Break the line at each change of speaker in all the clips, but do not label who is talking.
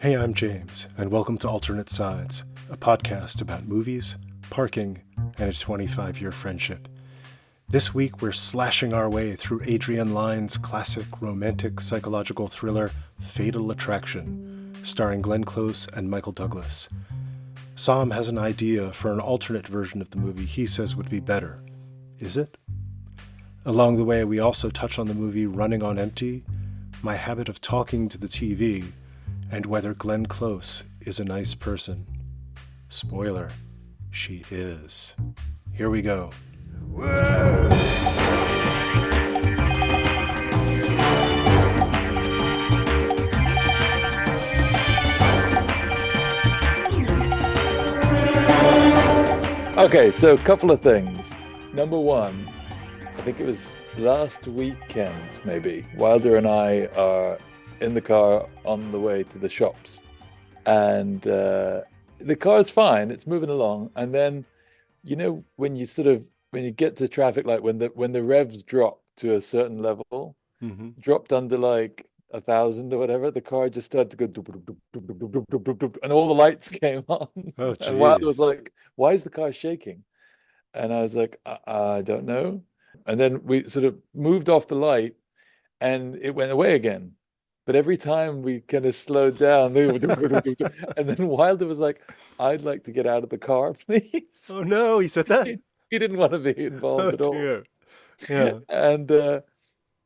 Hey, I'm James, and welcome to Alternate Sides, a podcast about movies, parking, and a 25-year friendship. This week, we're slashing our way through Adrian Lyne's classic romantic psychological thriller, Fatal Attraction, starring Glenn Close and Michael Douglas. Sam has an idea for an alternate version of the movie he says would be better. Is it? Along the way, we also touch on the movie Running on Empty, my habit of talking to the TV, and whether Glenn Close is a nice person. Spoiler, she is. Here we go. Whoa!
Okay, so a couple of things. Number one, I think it was last weekend, maybe, Wilder and I are in the car on the way to the shops. And the car's fine, it's moving along. And then, when you get to traffic light, when the revs drop to a certain level, dropped under like 1,000 or whatever, the car just started to go doop, doop, doop, doop, doop, doop, doop, doop, doop, and all the lights came on.
Oh,
and Wilder was like, why is the car shaking? And I was like, I don't know. And then we sort of moved off the light and it went away again. But every time we kind of slowed down, and then Wilder was like, I'd like to get out of the car, please.
Oh no, he said that?
He didn't want to be involved at all.
Dear. Yeah.
And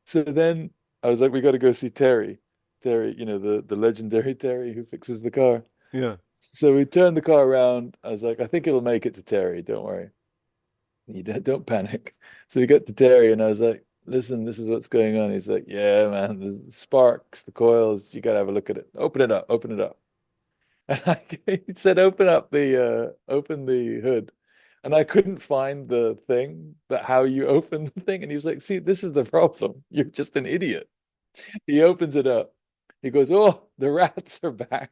so then I was like, we got to go see Terry. Terry, the legendary Terry who fixes the car.
Yeah.
So we turned the car around. I was like, I think it'll make it to Terry. Don't worry. You don't panic. So we got to Terry and I was like, listen, this is what's going on. He's like, yeah, man, the sparks, the coils, you got to have a look at it. Open it up. And he said, open the hood. And I couldn't find the thing, how you open the thing. And he was like, see, this is the problem. You're just an idiot. He opens it up. He goes, oh, the rats are back.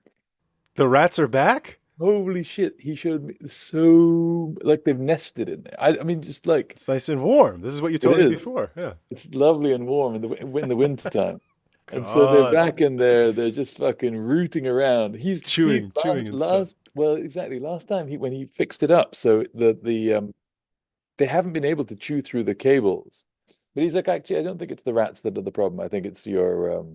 The rats are back?
Holy shit. He showed me so like they've nested in there. I mean, just like
it's nice and warm. This is what you told me before. Yeah.
It's lovely and warm in the winter time. And so they're back in there. They're just fucking rooting around. He's
chewing and stuff.
Well, exactly. Last time when he fixed it up, so they haven't been able to chew through the cables. But he's like, actually, I don't think it's the rats that are the problem. I think it's your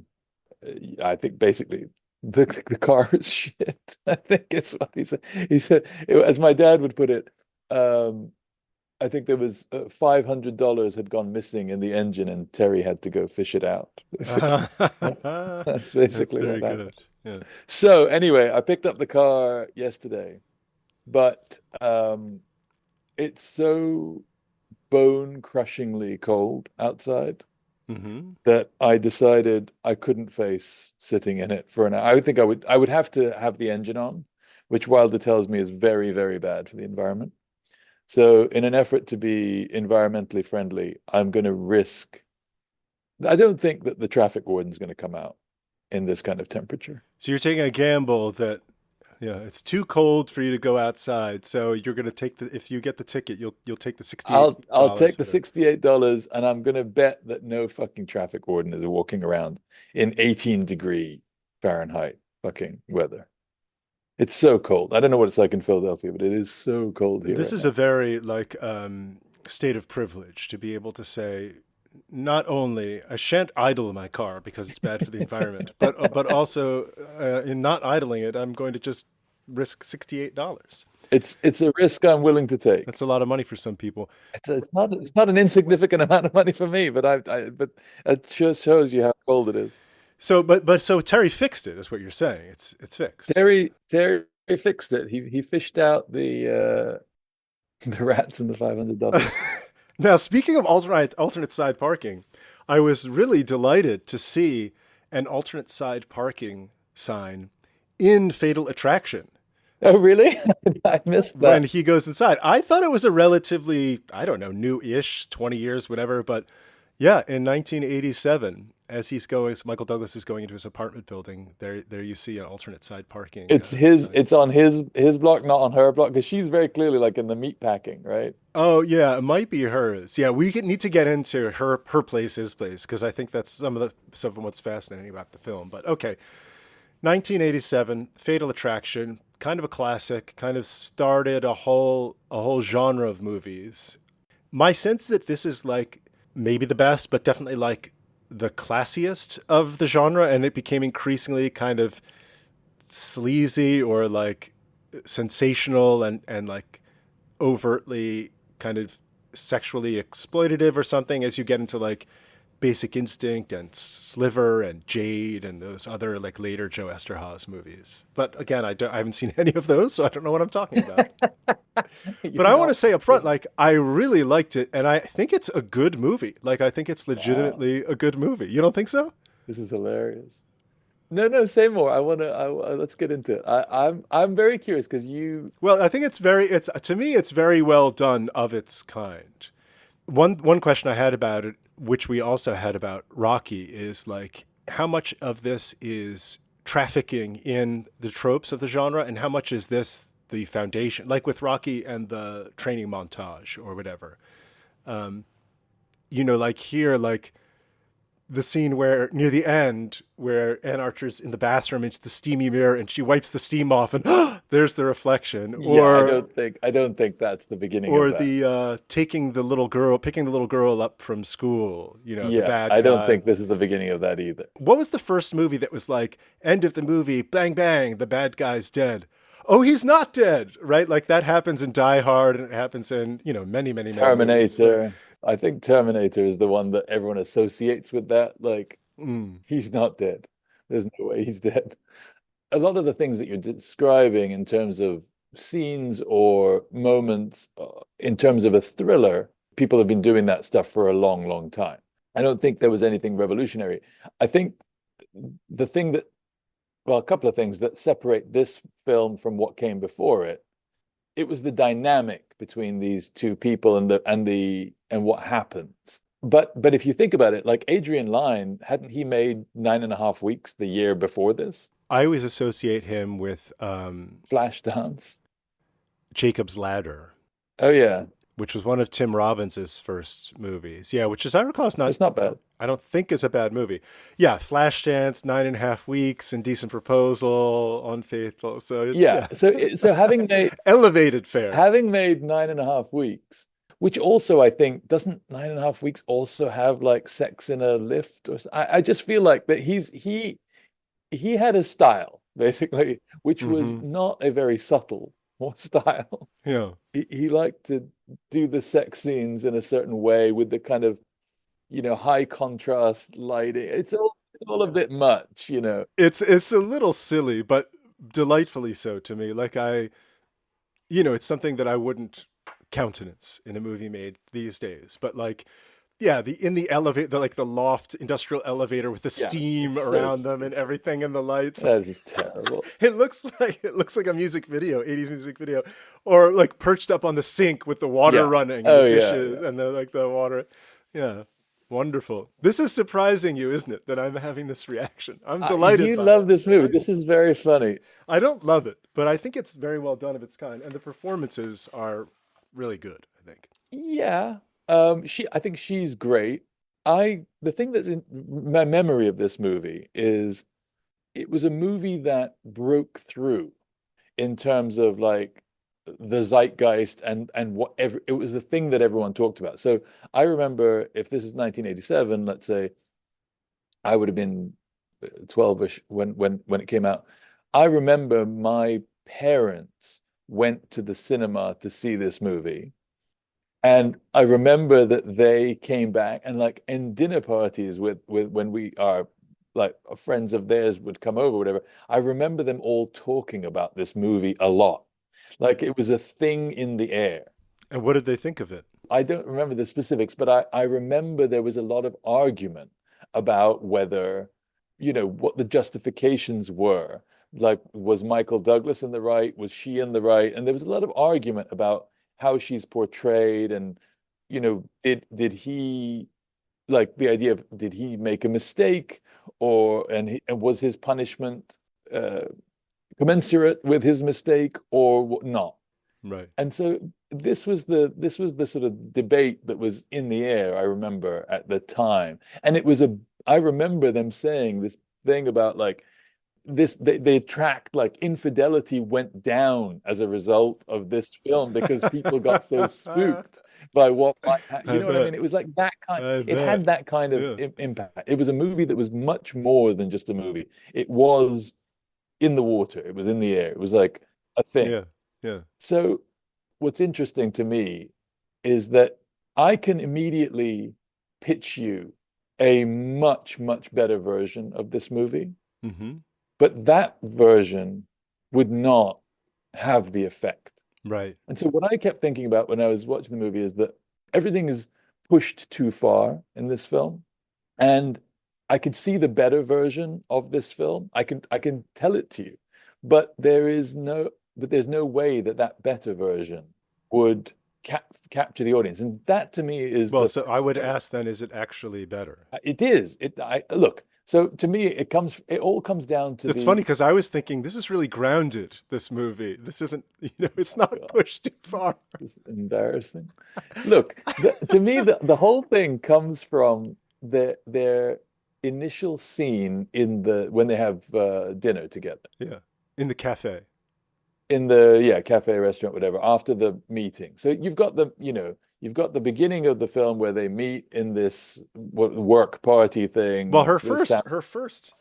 I think basically the car is shit. I think it's what he said. He said, as my dad would put it, I think there was $500 had gone missing in the engine, and Terry had to go fish it out. That's basically what happened.
Yeah.
So anyway, I picked up the car yesterday, but it's so bone-crushingly cold outside that I decided I couldn't face sitting in it for an hour. I think I would have to have the engine on, which Wilder tells me is very, very bad for the environment. So in an effort to be environmentally friendly, I'm going to risk. I don't think that the traffic warden's going to come out in this kind of temperature.
So you're taking a gamble that, it's too cold for you to go outside. So you're going to if you get the ticket, you'll take the $68.
I'll take the $68, and I'm going to bet that no fucking traffic warden is walking around in 18-degree Fahrenheit fucking weather. It's so cold. I don't know what it's like in Philadelphia, but it is so cold here.
This is a very state of privilege to be able to say, not only I shan't idle my car because it's bad for the environment, but also in not idling it, I'm going to just risk $68.
It's a risk I'm willing to take.
That's a lot of money for some people.
It's not an insignificant amount of money for me, but but it just shows you how cold it is.
So so Terry fixed it, is what you're saying. It's fixed.
Terry fixed it. He fished out the rats and the $500.
Now, speaking of alternate side parking, I was really delighted to see an alternate side parking sign in Fatal Attraction.
Oh, really? I missed that.
When he goes inside. I thought it was a relatively, I don't know, new-ish, 20 years, whatever, but yeah, in 1987, as Michael Douglas is going into his apartment building, there you see an alternate side parking.
It's on his block, not on her block, because she's very clearly like in the meat packing, right?
Oh yeah, it might be hers. Yeah, we need to get into her place, his place, because I think that's some of what's fascinating about the film. But okay, 1987, Fatal Attraction, kind of a classic, kind of started a whole genre of movies. My sense is that this is like maybe the best, but definitely like the classiest of the genre, and it became increasingly kind of sleazy or like sensational and like overtly kind of sexually exploitative or something as you get into like Basic Instinct and Sliver and Jade and those other like later Joe Esterhazy movies. But again, I haven't seen any of those, so I don't know what I'm talking about. But
You're
I want to
not.
say up front, like I really liked it, and I think it's a good movie. Like I think it's
Wow,
legitimately a good movie. You don't think so?
this is hilarious. No, no, say more. Let's get into it. I'm very curious because you,
Well, I think it's to me it's very well done of its kind. One question I had about it, which we also had about Rocky, is like how much of this is trafficking in the tropes of the genre, and how much is this the foundation, like with Rocky and the training montage or whatever. Like here, like the scene where near the end where Ann Archer's in the bathroom into the steamy mirror and she wipes the steam off and there's the reflection,
yeah, I don't think that's the beginning of
or
that.
the picking the little girl up from school, the
Yeah,
bad
I don't
guy.
think this is the beginning of that either.
What was the first movie that was like end of the movie, bang bang, the bad guy's dead? Oh, he's not dead, right? Like that happens in Die Hard, and it happens in many many many movies. Like,
Terminator. I think Terminator is the one that everyone associates with that. Like,
mm,
he's not dead. There's no way he's dead. A lot of the things that you're describing in terms of scenes or moments, in terms of a thriller, people have been doing that stuff for a long, long time. I don't think there was anything revolutionary. I think the thing that, well, a couple of things that separate this film from what came before it was the dynamic between these two people and what happens. But if you think about it, like Adrian Lyne, hadn't he made 9.5 Weeks the year before this?
I always associate him with
Flashdance.
Jacob's Ladder,
Oh yeah,
which was one of Tim Robbins's first movies. Yeah, which, as I recall, is not.
it's not bad.
I don't think is a bad movie. Yeah, Flashdance, 9.5 Weeks, Indecent Proposal, Unfaithful. So it's
Yeah.
yeah,
So
elevated fare.
having made 9.5 weeks, which also I think doesn't 9.5 weeks also have like Sex in a Lift or I just feel like that he had a style basically, which was
Hmm.
not a very subtle style.
Yeah,
He liked to do the sex scenes in a certain way with the kind of high contrast lighting. It's all a bit much.
it's a little silly, but delightfully so to me. Like it's something that I wouldn't countenance in a movie made these days. But like, yeah, the in the elevator, like the loft industrial elevator with the
Yeah,
steam
it's so
around them and
stupid.
everything and the lights.
That is terrible.
It looks like a music video, 80s music video, or like perched up on the sink with the water
Yeah.
running and the
Oh yeah,
dishes
yeah.
and the water. Yeah. Wonderful. This is surprising you, isn't it, that I'm having this reaction? I'm delighted
You
by
love
it.
this movie. This is very funny.
I don't love it, but I think it's very well done of its kind, and the performances are really good, I think.
Yeah. I think she's great. The thing that's in my memory of this movie is it was a movie that broke through in terms of like the zeitgeist and whatever it was the thing that everyone talked about. So I remember if this is 1987, let's say I would have been 12ish when it came out. I remember my parents went to the cinema to see this movie. And I remember that they came back and like in dinner parties with when we are like friends of theirs would come over, whatever. I remember them all talking about this movie a lot. Like it was a thing in the air.
And what did they think of it?
I don't remember the specifics, but I remember there was a lot of argument about whether, what the justifications were. Like, was Michael Douglas in the right? Was she in the right? And there was a lot of argument about how she's portrayed and, did he like the idea of did he make a mistake and was his punishment uh, commensurate with his mistake or not?
Right.
And so this was the sort of debate that was in the air, I remember at the time. And I remember them saying this thing about like they tracked like infidelity went down as a result of this film because people got so spooked by what might you
I
know what I
bet.
mean? It was like that kind,
I
it
bet.
had that kind of
Yeah.
impact. It was a movie that was much more than just a movie. It was in the water, it was in the air, it was like a thing.
Yeah. Yeah.
So what's interesting to me is that I can immediately pitch you a much, much better version of this movie,
Mm-hmm.
but that version would not have the effect.
Right.
And so what I kept thinking about when I was watching the movie is that everything is pushed too far in this film. And I could see the better version of this film. I can tell it to you, but there's no way that that better version would capture the audience. And that to me is
Well,
the
so I would ask then, is it actually better?
it is. I look, so to me it all comes down to
It's funny
the
because I was thinking this is really grounded, this movie. This isn't, it's
oh
not
God,
pushed too far.
this is embarrassing. Look, to me the whole thing comes from their initial scene in the when they have dinner together
Yeah. In the cafe.
in the cafe restaurant whatever after the meeting. So you've got the beginning of the film where they meet in this work party
Well,
thing.
her first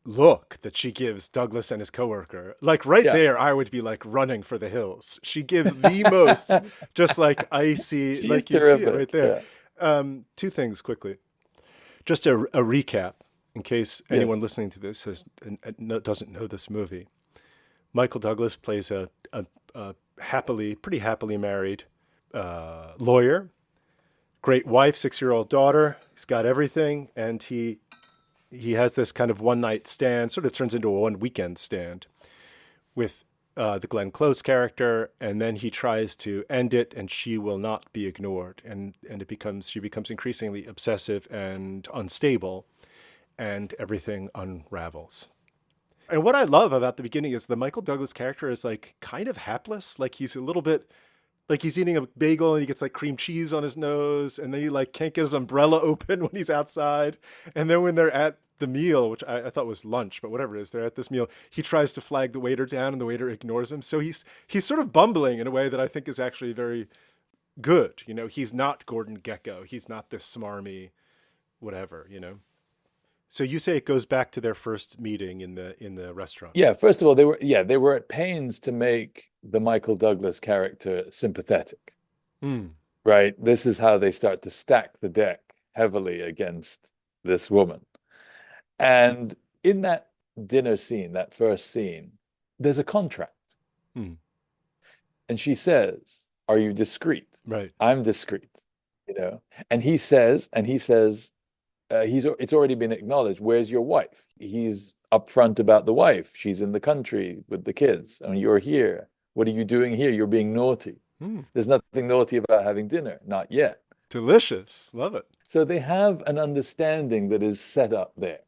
look that she gives Douglas and his coworker, like right
Yeah,
there, I would be like running for the hills. She gives the most, just like icy,
she's
like you see it right
terrific.
there.
Yeah.
Two things quickly. Just a recap in case anyone
Yes.
listening to this doesn't know this movie. Michael Douglas plays a pretty happily married lawyer, great wife, 6-year-old daughter. He's got everything, and he has this kind of one night stand, sort of turns into a one weekend stand with the Glenn Close character, and then he tries to end it, and she will not be ignored, and she becomes increasingly obsessive and unstable, and everything unravels. And what I love about the beginning is the Michael Douglas character is like kind of hapless, like he's a little bit like he's eating a bagel and he gets like cream cheese on his nose, and then he like can't get his umbrella open when he's outside, and then when they're at the meal, which I thought was lunch, but whatever it is, they're at this meal, he tries to flag the waiter down and the waiter ignores him. So he's sort of bumbling in a way that I think is actually very good. He's not Gordon Gekko. He's not this smarmy whatever. So you say it goes back to their first meeting in the restaurant.
Yeah, first of all, they were at pains to make the Michael Douglas character sympathetic,
Mm.
right? This is how they start to stack the deck heavily against this woman. And in that dinner scene, that first scene, there's a contract.
Mm.
And she says, "Are you discreet?"
Right.
"I'm discreet." And he says, it's already been acknowledged. "Where's your wife?" He's upfront about the wife. "She's in the country with the kids, and you're here. What are you doing here? You're being naughty."
Mm.
"There's nothing naughty about having dinner." "Not yet."
Delicious. Love it.
So they have an understanding that is set up there.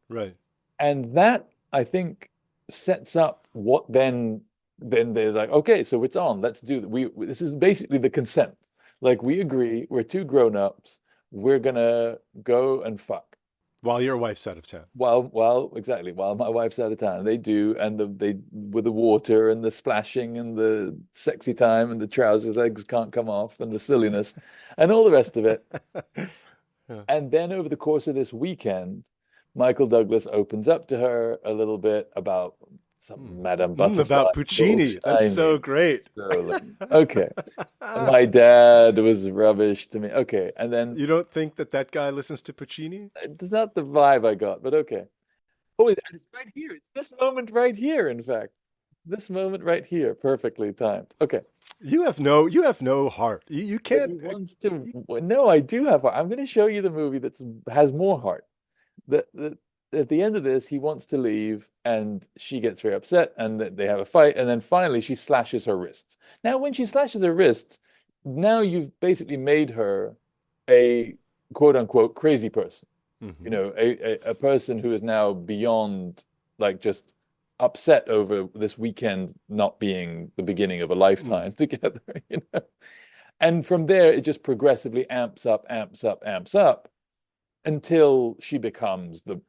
Right.
And that, I think, sets up what then they're like, "Okay, so it's on. Let's do this is basically the consent. Like we agree, we're two grown-ups, we're gonna go and fuck."
While your wife's out of town.
Exactly, while my wife's out of town. They do, and they with the water and the splashing and the sexy time and the trousers legs can't come off and the silliness and all the rest of it.
Yeah.
And then over the course of this weekend, Michael Douglas opens up to her a little bit about some Madame Butterfly
About Puccini.
bullshit.
That's so great.
Okay. My dad was rubbish to me. Okay. And then
You don't think that guy listens to Puccini?
it's not the vibe I got, but okay. Oh, it's right here. It's this moment right here, in fact. This moment right here, perfectly timed. Okay.
You have no heart. You
But
can't.
he wants to. No, I do have heart. I'm going to show you the movie that has more heart. At the end of this, he wants to leave, and she gets very upset, and they have a fight, and then finally she slashes her wrists. Now, when she slashes her wrists, now you've basically made her a quote unquote crazy person.
Mhm.
A person who is now beyond like just upset over this weekend not being the beginning of a lifetime together. And from there, it just progressively amps up, amps up, amps up until she becomes the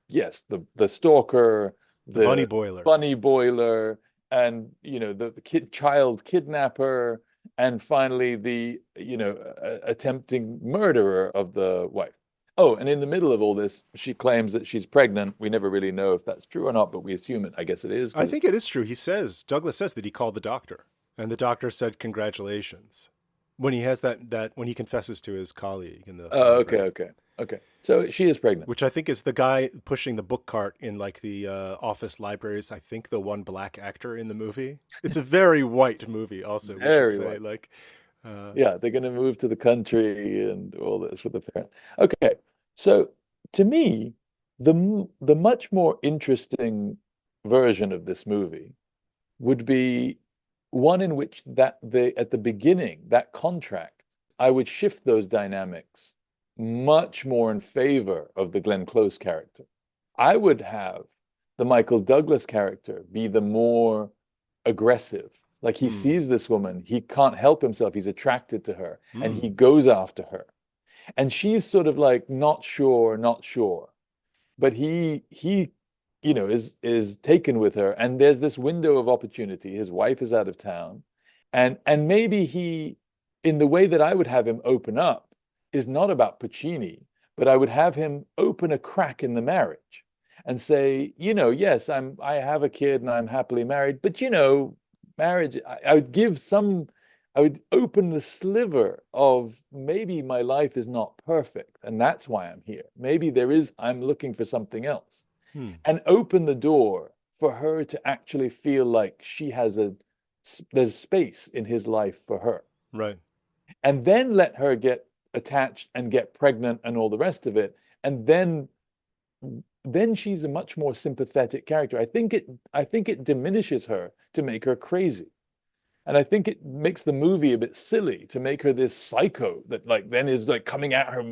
stalker,
The bunny
the
boiler.
bunny boiler, and the child kidnapper, and finally the attempting murderer of the wife. Oh, and in the middle of all this, she claims that she's pregnant. We never really know if that's true or not, but we assume it. I guess it is.
I think it is true. Douglas says that he called the doctor, and the doctor said congratulations when he has when he confesses to his colleague in the
Oh, okay,
library.
okay, okay. So she is pregnant.
Which I think is the guy pushing the book cart in like the office libraries. I think the one black actor in the movie. It's a very white movie, also, we should
Very
say.
white.
Like,
Yeah, they're going to move to the country and all this with the parents. Okay, so to me, the much more interesting version of this movie would be one in which that the at the beginning, that contract, I would shift those dynamics much more in favor of the Glenn Close character. I would have the Michael Douglas character be the more aggressive. Like he
hmm,
sees this woman, he can't help himself, he's attracted to her, and he
hmm,
goes after her. And she's sort of like not sure, not sure. But he is taken with her, and there's this window of opportunity. His wife is out of town, and maybe he, in the way that I would have him open up, is not about Puccini, but I would have him open a crack in the marriage and say, yes, I have a kid and I'm happily married, but marriage, I would give some, I would open the sliver of maybe my life is not perfect, and that's why I'm here. Maybe I'm looking for something else,
hmm.
and open the door for her to actually feel like there's space in his life for her,
Right.
and then let her get attached and get pregnant and all the rest of it, and then she's a much more sympathetic character. I think it diminishes her to make her crazy. And I think it makes the movie a bit silly to make her this psycho that like then is like coming at her,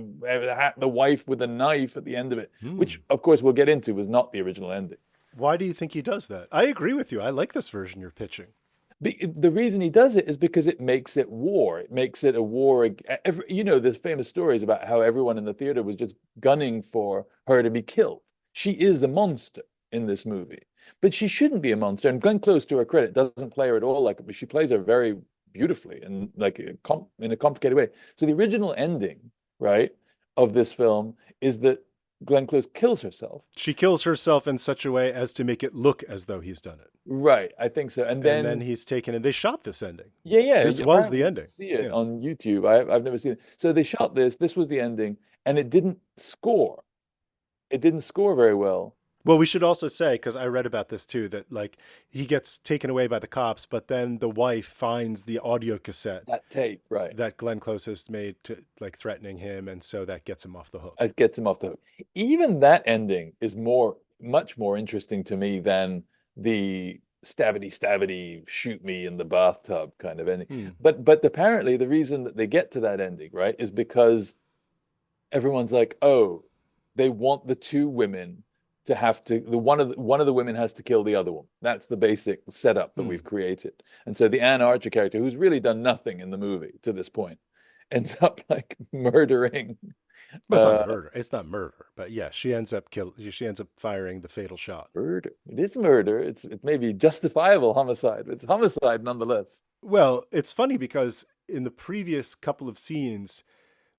the wife with a knife at the end of it, which
Hmm.
of course we'll get into was not the original ending.
Why do you think he does that? I agree with you. I like this version you're pitching.
The reason he does it is because it makes it war. It makes it a war. There's famous stories about how everyone in the theater was just gunning for her to be killed. She is a monster in this movie, but she shouldn't be a monster. And Glenn Close, to her credit, doesn't play her at all like it, but she plays her very beautifully and like in a complicated way. So the original ending, right, of this film is that Glenn Close kills herself.
She kills herself in such a way as to make it look as though he's done it.
Right, I think so. And
And then
then
he's taken, and they shot this ending.
yeah, yeah.
This was
Apparently
the
you can
ending.
see it
Yeah.
on YouTube. I've never seen it. So they shot this. This was the ending, and it didn't score. It didn't score very well.
Well, we should also say, because I read about this too, that like he gets taken away by the cops, but then the wife finds the audio cassette
That tape, right?
that Glenn Close has made to like threatening him, and so that gets him off the hook.
It gets him off the hook. Even that ending is much more interesting to me than the stabbity stabbity shoot me in the bathtub kind of ending.
Hmm.
But apparently the reason that they get to that ending, right, is because everyone's like, oh, they want the two women to have to one of the women has to kill the other one. That's the basic setup that
Hmm.
we've created. And so the Anne Archer character, who's really done nothing in the movie to this point, ends up like murdering.
Well, it's not
uh
murder. It's not murder, but yeah, she ends up firing the fatal shot.
Murder. It is murder. It may be justifiable homicide. It's homicide nonetheless.
Well, it's funny because in the previous couple of scenes,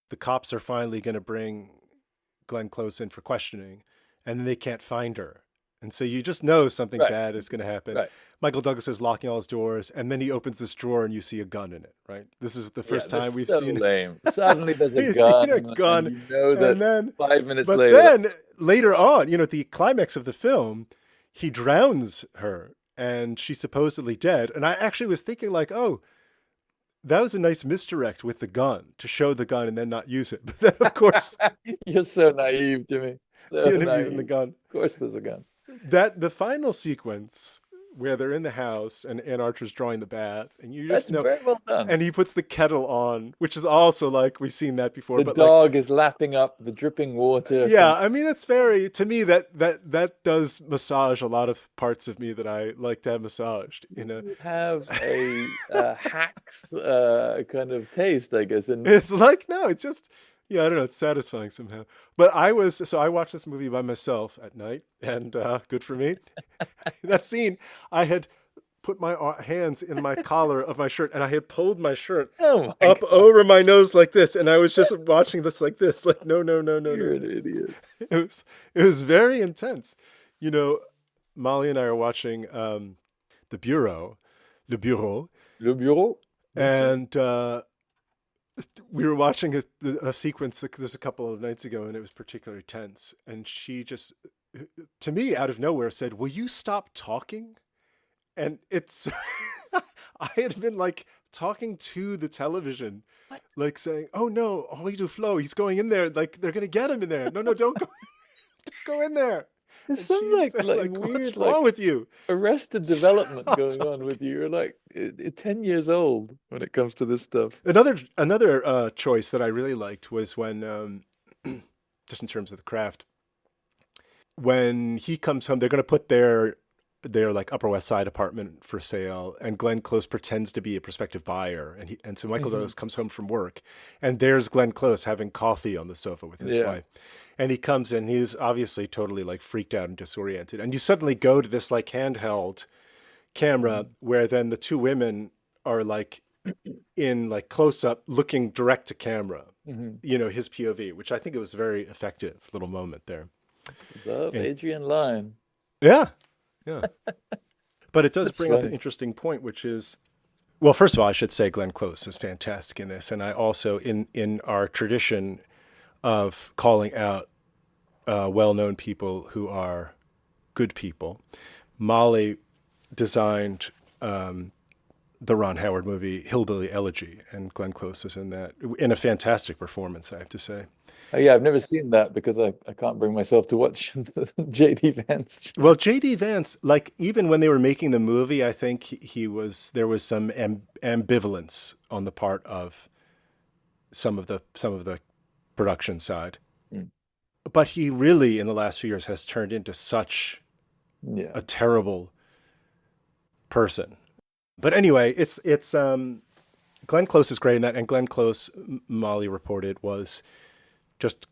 the cops are finally going to bring Glenn Close in for questioning, and then they can't find her. And so you just know something
Right,
bad is going to happen.
right.
Michael Douglas is locking all his doors, and then he opens this drawer and you see a gun in it, right? This is the
Yeah,
first time
that's
we've
so
seen
lame. Suddenly there's a
we've seen a
gun, and
gun.
you know
And
that
then,
5 minutes
but
later,
then later on, at the climax of the film, he drowns her and she's supposedly dead. And I actually was thinking like, oh, that was a nice misdirect with the gun to show the gun and then not use it. But then, of course,
you're so naive, Jimmy. So
he ended up using the
naive.
gun.
Of course there's a gun.
That the final sequence where they're in the house and Ann Archer's drawing the bath, and you
That's
just know,
very well done.
and he puts the kettle on, which is also like we've seen that before,
The
but like,
dog is lapping up the dripping water
yeah,
from
I mean, it's very, to me, that does massage a lot of parts of me that I like to have massaged.
you have a hacks kind of taste, I guess. And
It's like, no, it's just, Yeah, I don't know. It's satisfying somehow. But I watched this movie by myself at night, and good for me. That scene, I had put my hands in my collar of my shirt, and I had pulled my shirt
Oh my
up
God,
over my nose like this, and I was just watching this like this, like no, no, no, no, no,
you're an
no.
idiot.
It was very intense. You know, Molly and I are watching the Bureau, Le Bureau,
Le bureau, bien sûr.
and we were watching a sequence that there's a couple of nights ago, and it was particularly tense. And she just, to me, out of nowhere, said, "Will you stop talking?" And it's, I had been like talking to the television,
What?
like saying, "Oh no, Henri Duflo, he's going in there. Like they're gonna get him in there. No, no, don't go, don't go in there."
There's
And
some
she said, like,
weird
"What's wrong with you?
Arrested Development
Stop
going on
talking."
with you. You're 10 years old when it comes to this stuff.
Another choice that I really liked was when, just in terms of the craft, when he comes home, they're going to put their like Upper West Side apartment for sale, and Glenn Close pretends to be a prospective buyer, and so Michael
Hmm.
Douglas comes home from work, and there's Glenn Close having coffee on the sofa with his
Yeah.
wife, and he comes in, he's obviously totally like freaked out and disoriented, and you suddenly go to this like handheld camera
Mhm.
where then the two women are like in like close up looking direct to camera,
Hmm.
his POV, which I think it was a very effective little moment there.
Love
And
Adrian Lyne.
yeah, yeah. But it does
That's
bring up an
funny.
interesting point, which is, well, first of all, I should say Glenn Close is fantastic in this. And I also, in our tradition of calling out well-known people who are good people, Molly designed the Ron Howard movie Hillbilly Elegy, and Glenn Close is in that in a fantastic performance, I have to say.
Oh yeah, I've never seen that because I can't bring myself to watch the JD Vance
Well,
show.
J.D. Vance, like even when they were making the movie, I think he was there was some ambivalence on the part of some of the production side.
Mm.
But he really, in the last few years, has turned into such a
Yeah.
terrible person. But anyway, it's Glenn Close is great in that, and Glenn Close, Molly reported, was just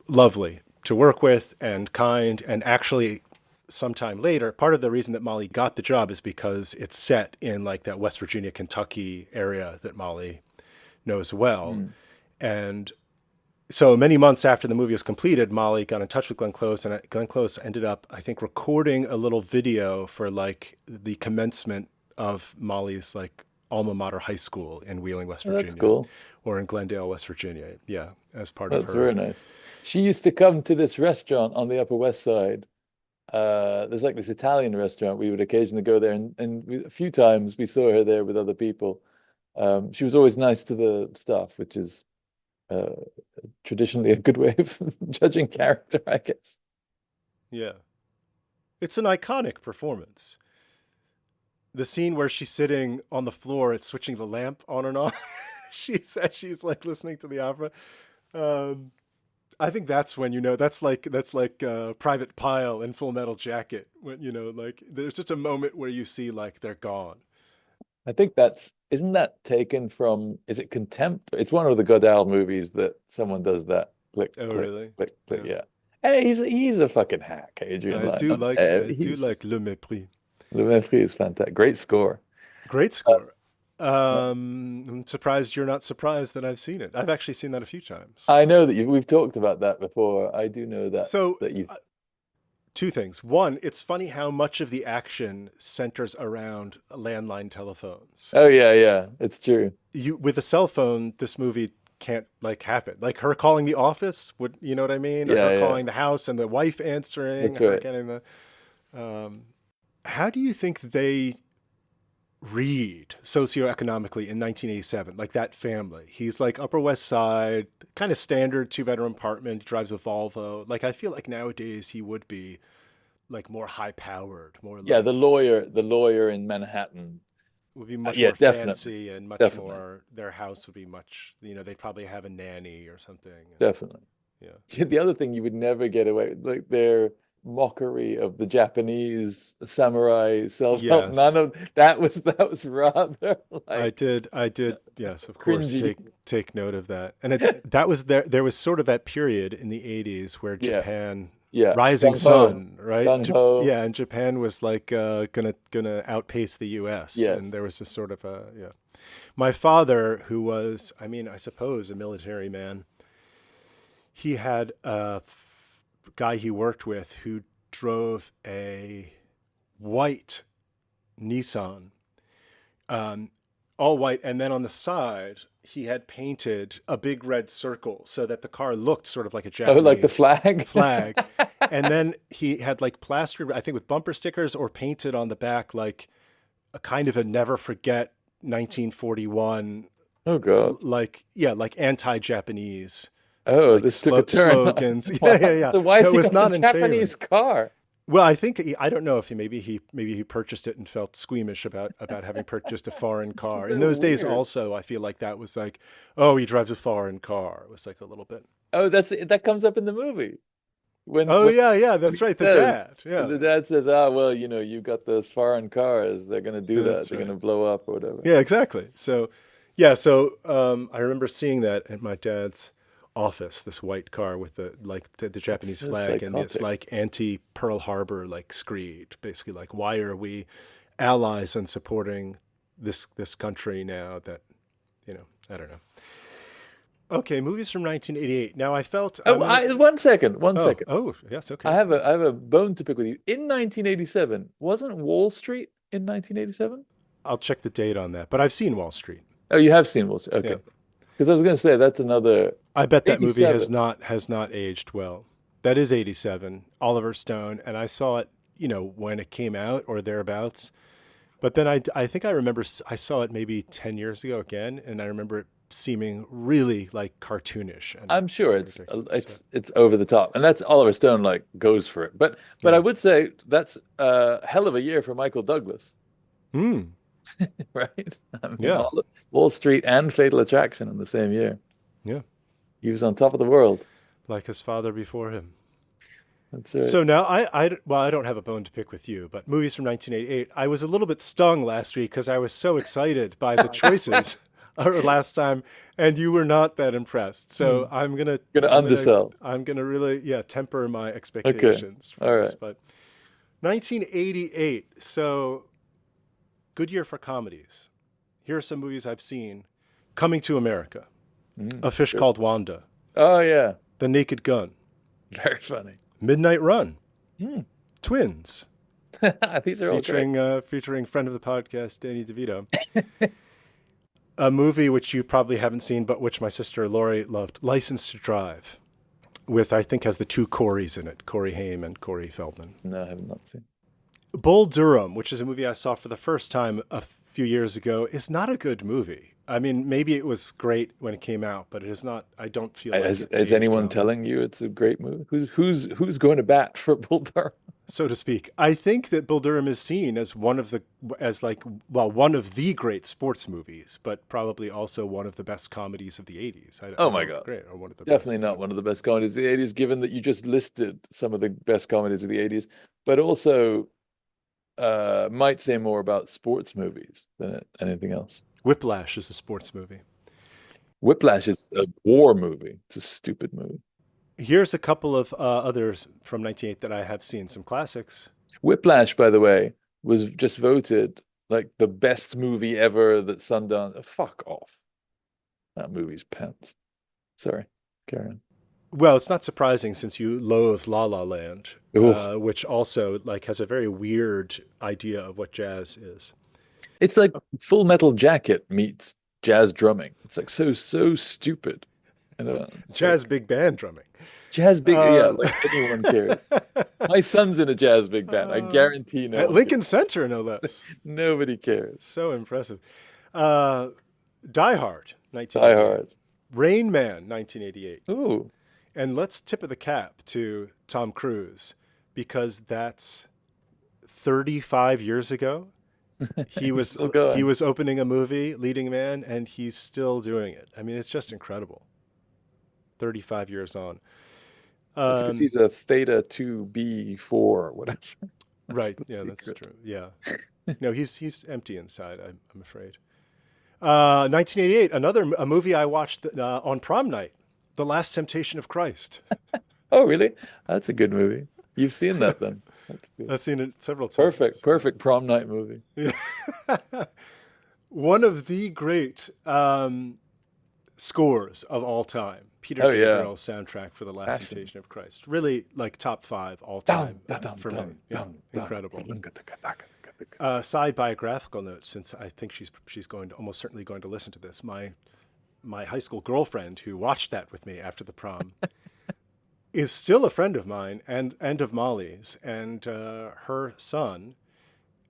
lovely to work with and kind, and actually sometime later, part of the reason that Molly got the job is because it's set in like that West Virginia, Kentucky area that Molly knows well.
Mm.
And so many months after the movie was completed, Molly got in touch with Glenn Close, and Glenn Close ended up, I think, recording a little video for like the commencement of Molly's like alma mater high school in Wheeling, West
Oh, that's
Virginia,
cool.
or in Glendale, West Virginia. Yeah, as part of
That's
her.
very nice. She used to come to this restaurant on the Upper West Side. There's like this Italian restaurant. We would occasionally go there, and a few times we saw her there with other people. She was always nice to the staff, which is uh, traditionally a good way of judging character, I guess.
Yeah, it's an iconic performance. The scene where she's sitting on the floor, it's switching the lamp on and off. She says she's like listening to the opera. Um, I think that's when that's like Private Pile in Full Metal Jacket. When like there's just a moment where you see like they're gone.
I think isn't that taken from, is it Contempt? It's one of the Godard movies that someone does that. Click,
Oh,
click,
really?
click, click.
Yeah.
Yeah. Hey, he's a fucking hack, Adrian
I
Lyne.
do like I do like
He's
Le Mépris.
Le Mépris is fantastic. Great score.
Great
Uh,
score. I'm surprised you're not surprised that I've seen it. I've actually seen that a few times.
I know that we've talked about that before. I do know
So,
that you.
two things. One, it's funny how much of the action centers around landline telephones.
Oh yeah, yeah, it's true.
You with a cell phone, this movie can't like happen. Like her calling the office, would you know what I mean? Or
Yeah,
her
yeah,
calling the house and the wife answering,
that's
her
right.
getting the. Um, how do you think they read socioeconomically in 1987? Like that family, he's like Upper West Side, kind of standard two-bedroom apartment, drives a Volvo. Like I feel like nowadays he would be like more high-powered, more
Yeah,
like
the lawyer in Manhattan.
would be much
Yeah,
more
definitely,
fancy and much
definitely,
more. Their house would be much. They'd probably have a nanny or something. And
definitely.
yeah,
The other thing you would never get away with, like mockery of the Japanese samurai self-help. None
Yes,
of that was rather like
I did, yes, of course,
cringy.
take note of that. And that was there was sort of that period in the 80s where
Yeah,
Japan,
yeah.
rising
Gung ho,
sun, right?
gung ho.
Yeah, and Japan was like gonna outpace the US, and there
Yes.
was a sort of a, yeah. My father, who was, I mean, I suppose a military man, he had a guy he worked with who drove a white Nissan, um, all white, and then on the side he had painted a big red circle so that the car looked sort of like a
Oh, like the
Japanese
flag.
flag. And then he had like plastered, I think, with bumper stickers or painted on the back like a kind of a never forget 1941,
Oh God.
like, yeah, like anti-Japanese,
Oh,
like
this took a turn.
slogans. Yeah, yeah,
Wow.
yeah.
So why
No,
has
it
he
was
got a
not in favor.
Japanese car?
Well, I think I don't know if maybe he purchased it and felt squeamish about having purchased a foreign car. In
So
those days,
weird.
also, I feel like that was like, oh, he drives a foreign car. It was like a little bit.
Oh, that comes up in the movie when
Oh
when
yeah, yeah,
when
that's
he
right. The
says
dad. Yeah,
the dad says, "Ah, well, you got those foreign cars. They're gonna do
yeah,
that.
that's
They're
right.
gonna blow up or whatever."
Yeah, exactly. So, yeah, so I remember seeing that at my dad's office, this white car with the
That's
Japanese
so
flag, and it's
psychotic.
like anti Pearl Harbor like screed, basically like why are we allies and supporting this country now that, I don't know. Okay, movies from 1988. Now I felt I'm
Oh,
gonna.
one
Oh,
second.
oh, yes, okay,
I have a I
please.
have a bone to pick with you. In 1987, wasn't Wall Street in 1987?
I'll check the date on that, but I've seen Wall Street.
Oh, you have seen Wall Street.
Yeah,
Okay. Because I was going to say that's another
I bet that movie
87.
has not aged well. That is 87, Oliver Stone, and I saw it, when it came out or thereabouts. But then I think I remember I saw it maybe 10 years ago again, and I remember it seeming really like cartoonish
I'm sure
and
it's
ridiculous. So,
it's over the top, and that's Oliver Stone like goes for it. But I
yeah.
would say that's a hell of a year for Michael Douglas,
Mm,
right? I mean,
yeah.
all Wall Street and Fatal Attraction in the same year.
Yeah.
He was on top of the world.
Like his father before him.
That's right.
So now well, I don't have a bone to pick with you, but movies from 1988. I was a little bit stung last week because I was so excited by the choices last time, and you were not that impressed. So
Hmm. Gonna
I'm gonna,
undersell.
I'm gonna really, yeah, temper my
Okay.
expectations for
All
this.
right.
But 1988. So good year for comedies. Here are some movies I've seen: Coming to America, A Fish
Good.
Called Wanda,
Oh yeah.
The Naked Gun,
Very funny.
Midnight Run,
Hmm.
Twins,
These are all great.
featuring friend of the podcast Danny DeVito. A movie which you probably haven't seen, but which my sister Lori loved, License to Drive, with I think has the two Corys in it, Corey Haim and Corey Feldman.
No, I have not seen.
Bull Durham, which is a movie I saw for the first time a few years ago, is not a good movie. I mean, maybe it was great when it came out, but it is not. I don't feel like it
Has
aged
anyone
well,
telling you it's a great movie? Who's going to bat for Bull Durham?
so to speak. I think that Bull Durham is seen as one of the great sports movies, but probably also one of the best comedies of the 80s.
Oh
I
my
don't
God.
great or one of the
Definitely
best.
not one of the best comedies of the 80s, given that you just listed some of the best comedies of the 80s, but also might say more about sports movies than anything else.
Whiplash is a sports movie.
Whiplash is a war movie. It's a stupid movie.
Here's a couple of others from 98 that I have seen, some classics.
Whiplash, by the way, was just voted like the best movie ever that Sundance. Fuck off. That movie's pants. Sorry. Carry on.
Well, it's not surprising since you loathe La La Land,
Ugh.
which also like has a very weird idea of what jazz is.
It's like Full Metal Jacket meets jazz drumming. It's like so stupid. And it's
Jazz
like
big band drumming.
jazz big, yeah,
Uh,
like anyone cares. My son's in a jazz big band. I guarantee no
at
one cares.
Lincoln Center, no less.
Nobody cares.
So impressive. Uh, Die Hard,
Die
1988.
Hard.
Rain Man, 1988.
Ooh.
And let's tip of the cap to Tom Cruise because that's 35 years ago. He
He's
was
still
he
going.
was opening a movie, leading man, and he's still doing it. I mean, it's just incredible. 35 years on.
It's because he's a Theta 2B4 or whatever. That's
Right.
the
Yeah, that's
secret.
true. Yeah. No, he's empty inside, I'm afraid. 1988, a movie I watched on prom night, The Last Temptation of Christ.
Oh, really? That's a good movie. You've seen that then. That's good.
I've seen it several
Perfect,
times.
perfect prom night movie.
Yeah. One of the great scores of all time. Peter
Oh yeah.
Gabriel's soundtrack for The Last
Passion.
Temptation of Christ. Really like top 5 all
Dum,
time
da, dum,
for me.
dum,
Yeah,
dum, dum.
incredible.
Oh,
Side biographical note, since I think she's going to almost certainly going to listen to this. My high school girlfriend who watched that with me after the prom is still a friend of mine and of Molly's, and her son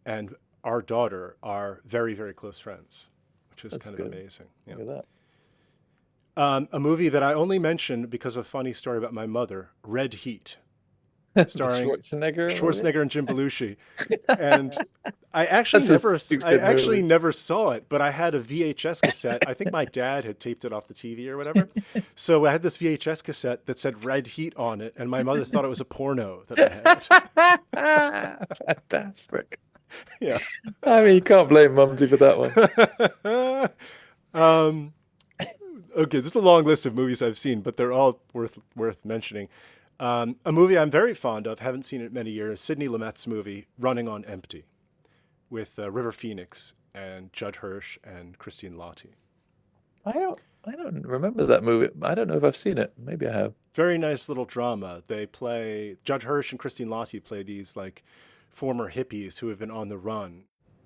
and our daughter are very, very close friends, which is
that's
kind of
good.
amazing. Yeah.
Look at that.
A movie that I only mentioned because of a funny story about my mother, Red Heat,
The
starring
Schwarzenegger movie?
Schwarzenegger and Jim Belushi. And
That's a stupid movie.
never saw it, but I had a VHS cassette. I think my dad had taped it off the TV or whatever. So I had this VHS cassette that said Red Heat on it, and my mother thought it was a porno that I had.
Fantastic.
Yeah.
I mean, you can't blame Mumsy for that one.
Okay, this is a long list of movies I've seen, but they're all worth mentioning. A movie I'm very fond of, haven't seen it in many years, Sidney Lumet's movie, Running on Empty, with River Phoenix and Judd Hirsch and Christine Lottie.
I don't remember that movie. I don't know if I've seen it. Maybe I have.
Very nice little drama. Judd Hirsch and Christine Lottie play these like former hippies who have been on the run.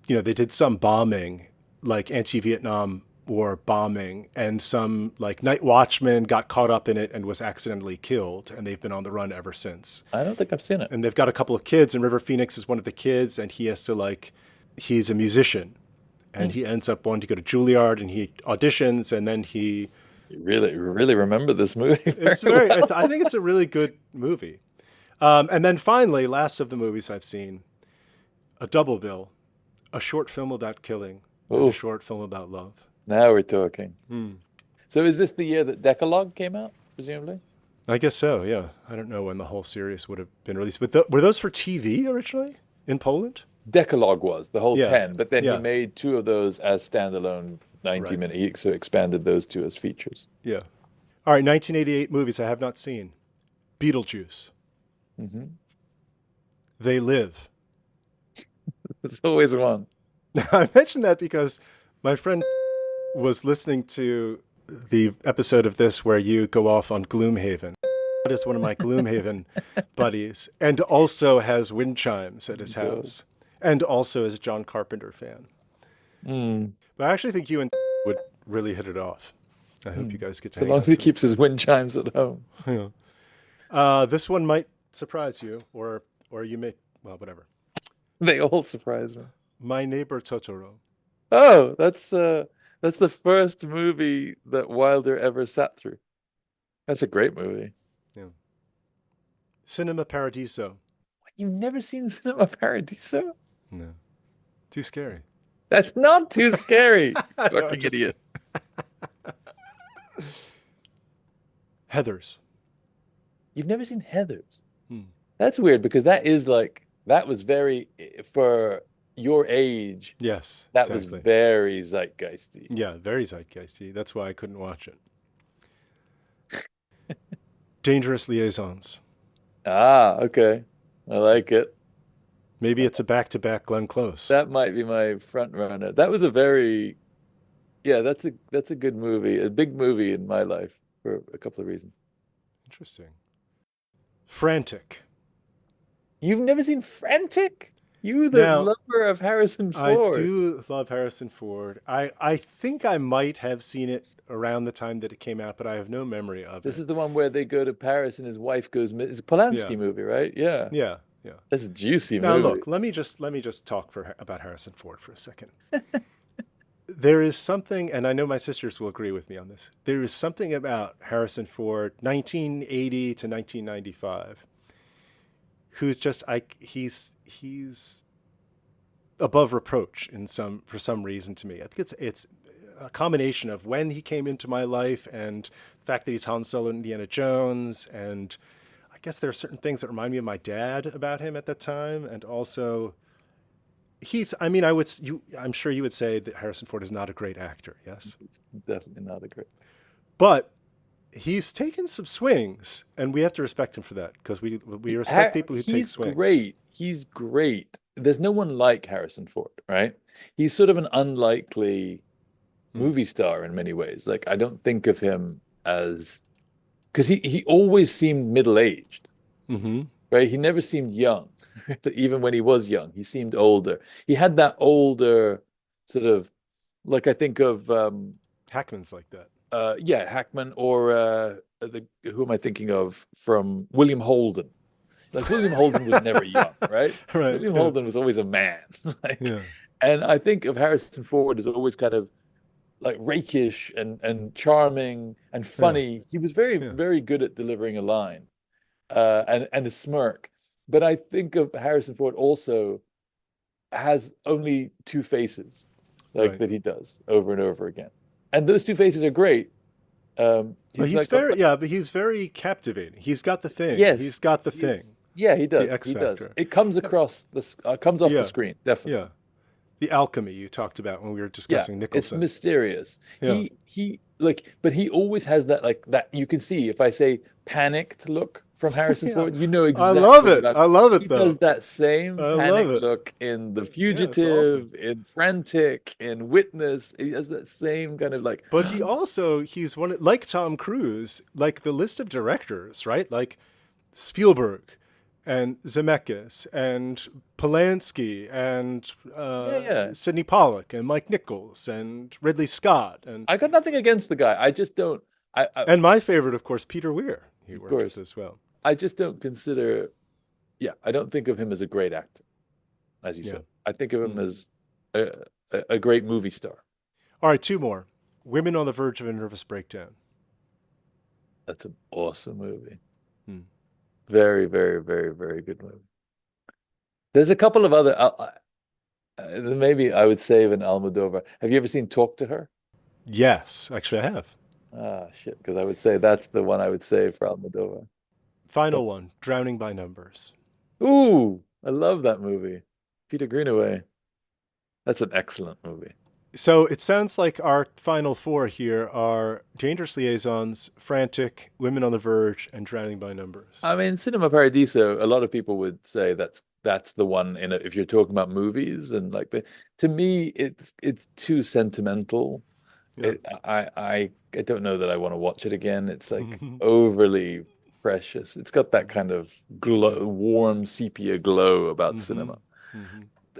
You know, they did some bombing, like anti-Vietnam War bombing, and some like night watchman got caught up in it and was accidentally killed, and they've been on the run ever since.
I don't think I've seen it.
And they've got a couple of kids, and River Phoenix is one of the kids, and he has to he's a musician, and he ends up wanting to go to Juilliard, and he auditions, and then he.
You really remember this movie
It's
very well.
I think it's a really good movie. And then finally, last of the movies I've seen, a double bill, a short film about killing, and a
Oof.
short film about love.
Now we're talking. So is this the year that Decalogue came out, presumably?
I guess so, yeah. I don't know when the whole series would have been released. But were those for TV originally in Poland?
Decalogue was the whole
Yeah.
10, but then
Yeah.
he made two of those as standalone 90-minute. He so expanded those two as features.
Yeah. All right, 1988 movies I have not seen. Beetlejuice. They Live.
There's always one.
I mentioned that because my friend was listening to the episode of this where you go off on Gloomhaven. That is one of my Gloomhaven buddies, and also has wind chimes at his house, and also is a John Carpenter fan. But I actually think you and would really hit it off. I hope you guys get to
So
hang
long
out
as he
soon.
keeps his wind chimes at home.
This one might surprise you, or you may, well, whatever.
They all surprise me.
My Neighbor Totoro.
Oh, that's the first movie that Wilder ever sat through. That's a great movie.
Yeah. Cinema Paradiso.
You've never seen Cinema Paradiso?
No. Too scary.
That's not too scary.
I know,
Fucking
just
idiot.
Heathers.
You've never seen Heathers? That's weird because that was very, for your age,
Yes,
that was
exactly.
very zeitgeisty.
Yeah, very zeitgeisty. That's why I couldn't watch it. Dangerous Liaisons.
Ah, okay. I like it.
Maybe it's a back-to-back Glenn Close.
That might be my front runner. That was that's a good movie, a big movie in my life for a couple of reasons.
Interesting. Frantic.
You've never seen Frantic? You, the
Now,
lover of Harrison
I
Ford.
do love Harrison Ford. I think I might have seen it around the time that it came out, but I have no memory of
This
it.
is the one where they go to Paris and his wife goes. It's a Polanski
Yeah.
movie, right? Yeah.
Yeah, yeah.
That's a juicy
Now
movie.
look, let me just talk about Harrison Ford for a second. There is something, and I know my sisters will agree with me on this. There is something about Harrison Ford, 1980 to 1995, who's just he's above reproach for some reason to me. I think it's a combination of when he came into my life and the fact that he's Han Solo and Indiana Jones, and guess there are certain things that remind me of my dad about him at that time. And also I'm sure you would say that Harrison Ford is not a great actor. Yes.
Definitely not a great.
But he's taken some swings, and we have to respect him for that, because we respect people who take swings.
He's great. There's no one like Harrison Ford, right? He's sort of an unlikely movie star in many ways. Like, I don't think of him as, because he always seemed middle-aged, right? He never seemed young. Even when he was young, he seemed older. He had that older sort of, like, I think of
Hackman's like that.
Yeah, Hackman, or who am I thinking of from William Holden? Like, William Holden was never young, right?
Right.
William Holden was always a man. And I think of Harrison Ford as always kind of like rakish and charming and funny. He was very good at delivering a line and a smirk. But I think of Harrison Ford also has only two faces, that he does over and over again. And those two faces are great.
He's very captivating. He's got the thing.
Yes,
he's got the thing.
Yeah, he does.
The X
he
factor.
does. It comes across comes off the screen, definitely.
Yeah, the alchemy you talked about when we were discussing Nicholson.
It's mysterious.
Yeah.
But he always has that you can see, if I say panicked look from Harrison Ford, you know exactly.
I love it. I love it.
He
though.
does that same panic look in The Fugitive, in Frantic, in Witness. He has that same kind of like.
But he's one, like Tom Cruise, like the list of directors, right? Like Spielberg and Zemeckis and Polanski and Sidney Pollack and Mike Nichols and Ridley Scott. And
I got nothing against the guy. I just don't.
And my favorite, of course, Peter Weir. He worked with as well.
I just don't consider. I don't think of him as a great actor, as you said. I think of him as a great movie star.
All right, two more. Women on the Verge of a Nervous Breakdown.
That's an awesome movie. Very, very, very, very good movie. There's a couple of other. Maybe I would save an Almodovar. Have you ever seen Talk to Her?
Yes, actually I have.
Ah, shit, because I would say that's the one I would save for Almodovar.
Final one, Drowning by Numbers.
Ooh, I love that movie. Peter Greenaway. That's an excellent movie.
So it sounds like our final four here are Dangerous Liaisons, Frantic, Women on the Verge, and Drowning by Numbers.
I mean, Cinema Paradiso, a lot of people would say that's the one if you're talking about movies, and to me it's too sentimental. Yeah. I don't know that I want to watch it again. It's like overly precious. It's got that kind of warm sepia glow about cinema.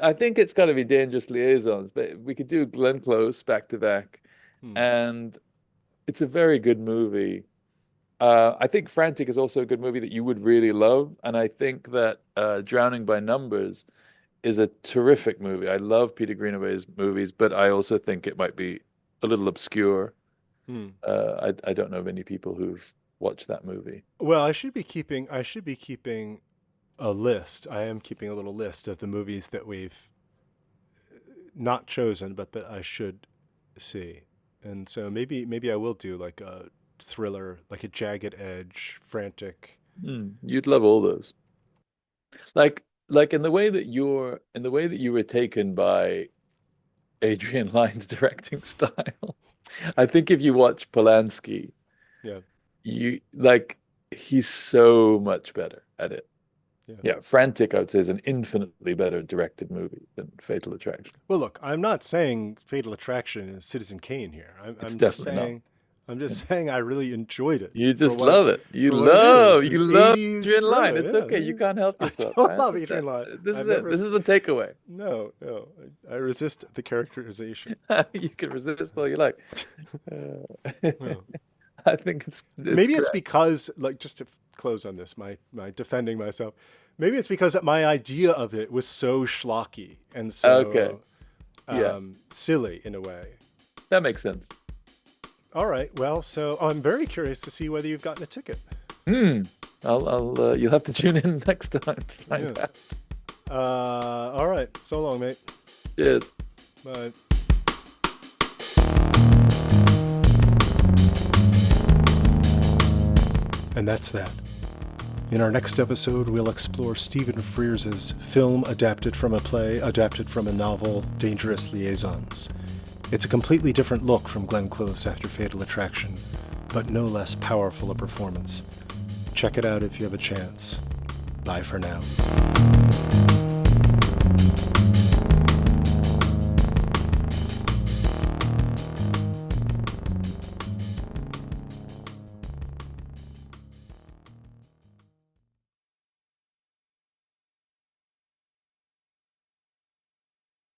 I think it's got to be Dangerous Liaisons, but we could do Glenn Close back to back, and it's a very good movie. I think Frantic is also a good movie that you would really love, and I think that Drowning by Numbers is a terrific movie. I love Peter Greenaway's movies, but I also think it might be a little obscure. I don't know many people who've watched that movie.
Well, I should be keeping a list. I am keeping a little list of the movies that we've not chosen, but that I should see. And so maybe I will do like a thriller, like a Jagged Edge, Frantic.
You'd love all those. Like in the way that you were taken by Adrian Lyne's directing style. I think if you watch Polanski, he's so much better at it. Yeah, Frantic, I would say, is an infinitely better directed movie than Fatal Attraction.
Well, look, I'm not saying Fatal Attraction is Citizen Kane here. I'm just saying I really enjoyed it.
You just love it. You love Adrian Lyne. It's okay. You can't help yourself.
I love Adrian Lyne.
This is it. This is the takeaway.
No. I resist the characterization.
You can resist all you like. I think it's
maybe
correct.
It's because, like, just to close on this, my defending myself, maybe it's because my idea of it was so schlocky and so silly in a way.
That makes sense.
All right. Well, so I'm very curious to see whether you've gotten a ticket.
I'll you'll have to tune in next time to find out.
All right. So long, mate.
Cheers.
Bye. And that's that. In our next episode, we'll explore Stephen Frears' film adapted from a play, adapted from a novel, Dangerous Liaisons. It's a completely different look from Glenn Close after Fatal Attraction, but no less powerful a performance. Check it out if you have a chance. Bye for now.